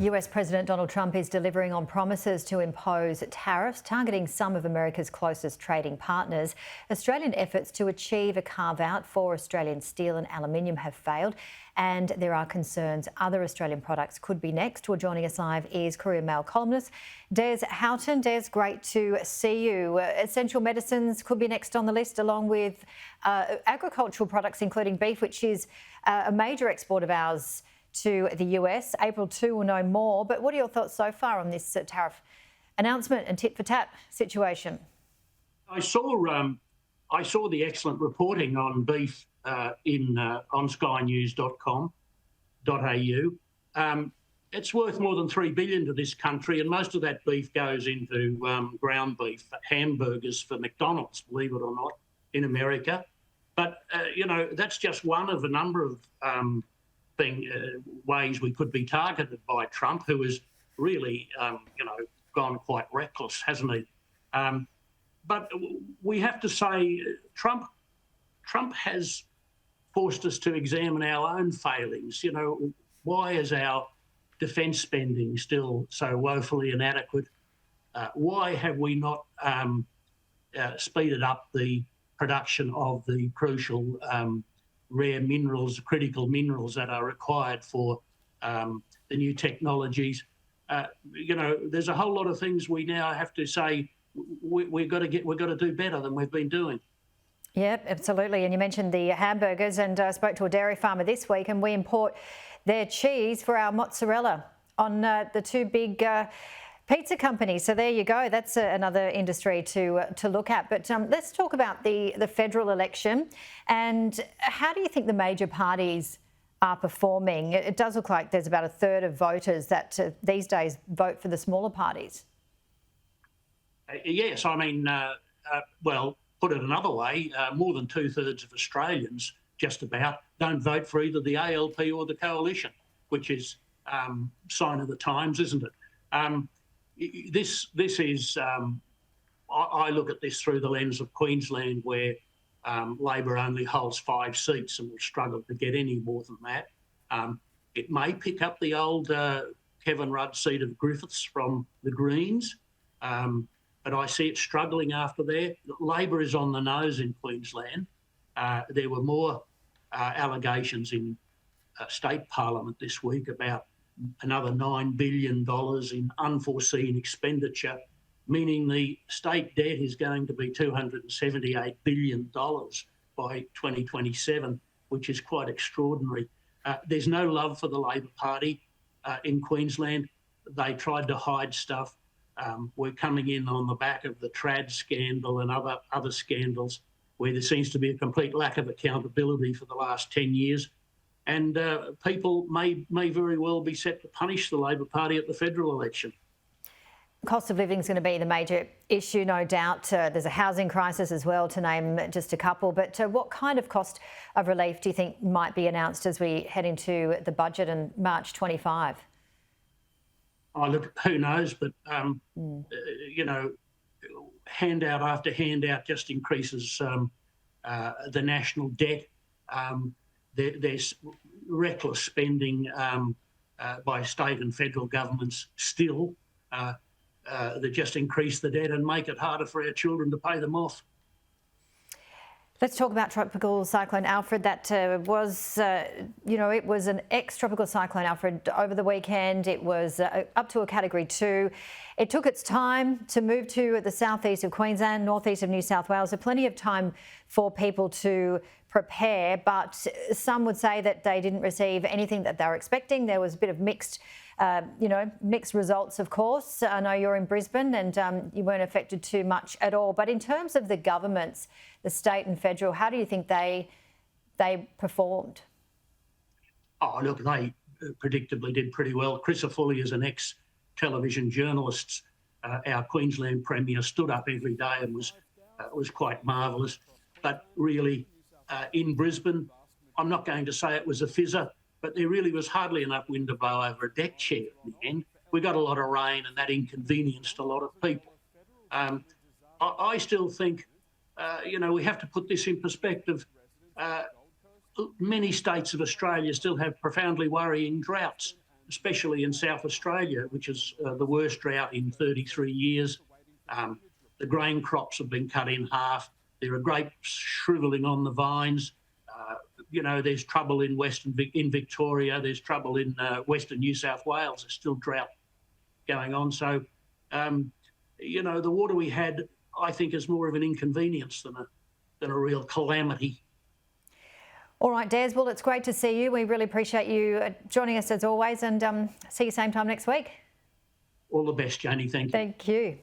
US President Donald Trump is delivering on promises to impose tariffs targeting some of America's closest trading partners. Australian efforts to achieve a carve-out for Australian steel and aluminium have failed, and there are concerns other Australian products could be next. Well, joining us live is Courier Mail columnist Des Houghton. Des, great to see you. Essential medicines could be next on the list, along with agricultural products, including beef, which is a major export of ours to the US. April 2 will know more, but what are your thoughts so far on this tariff announcement and tit-for-tat situation? I saw the excellent reporting on beef on skynews.com.au. It's worth more than $3 billion to this country, and most of that beef goes into ground beef, hamburgers for McDonald's, believe it or not, in America. But that's just one of a number of ways we could be targeted by Trump, who has really, gone quite reckless, hasn't he? But we have to say Trump has forced us to examine our own failings. Why is our defence spending still so woefully inadequate? Why have we not speeded up the production of the crucial rare minerals, critical minerals that are required for the new technologies? There's a whole lot of things we now have to say we've got to do better than we've been doing. Yeah, absolutely. And you mentioned the hamburgers, and I spoke to a dairy farmer this week, and we import their cheese for our mozzarella on the two big pizza companies. So there you go. That's another industry to look at. But let's talk about the federal election. And how do you think the major parties are performing? It does look like there's about a third of voters that these days vote for the smaller parties. Yes, I mean, well, put it another way, more than 2/3 of Australians, just about, don't vote for either the ALP or the coalition, which is sign of the times, isn't it? This is, I look at this through the lens of Queensland, where Labor only holds 5 seats and will struggle to get any more than that. It may pick up the old Kevin Rudd seat of Griffiths from the Greens, but I see it struggling after there. Labor is on the nose in Queensland. There were more allegations in state parliament this week about another $9 billion in unforeseen expenditure, meaning the state debt is going to be $278 billion by 2027, which is quite extraordinary. There's no love for the Labor Party in Queensland. They tried to hide stuff. We're coming in on the back of the trad scandal and other scandals where there seems to be a complete lack of accountability for the last 10 years. And people may very well be set to punish the Labor Party at the federal election. Cost of living is going to be the major issue, no doubt. There's a housing crisis as well, to name just a couple. But what kind of cost of relief do you think might be announced as we head into the budget in March 25? Oh, look, who knows? But, handout after handout just increases the national debt. There's reckless spending by state and federal governments still that just increase the debt and make it harder for our children to pay them off. Let's talk about Tropical Cyclone Alfred. That was, it was an ex-Tropical Cyclone Alfred over the weekend. It was up to a Category 2. It took its time to move to the southeast of Queensland, northeast of New South Wales. So plenty of time for people to prepare, but some would say that they didn't receive anything that they were expecting. There was a bit of mixed results, of course. I know you're in Brisbane and you weren't affected too much at all. But in terms of the governments, the state and federal, how do you think they performed? Oh, look, they predictably did pretty well. Chris Foley is an ex-television journalist. Our Queensland Premier stood up every day and was quite marvellous. But really, in Brisbane, I'm not going to say it was a fizzer, but there really was hardly enough wind to blow over a deck chair in the end. We got a lot of rain and that inconvenienced a lot of people. I still think, we have to put this in perspective. Many states of Australia still have profoundly worrying droughts. especially in South Australia, which is the worst drought in 33 years. The grain crops have been cut in half. There are grapes shrivelling on the vines. There's trouble in in Victoria. There's trouble in Western New South Wales. There's still drought going on. So, the water we had, I think, is more of an inconvenience than a real calamity. All right, Des, well, it's great to see you. We really appreciate you joining us as always, and see you same time next week. All the best, Janie. Thank you. Thank you.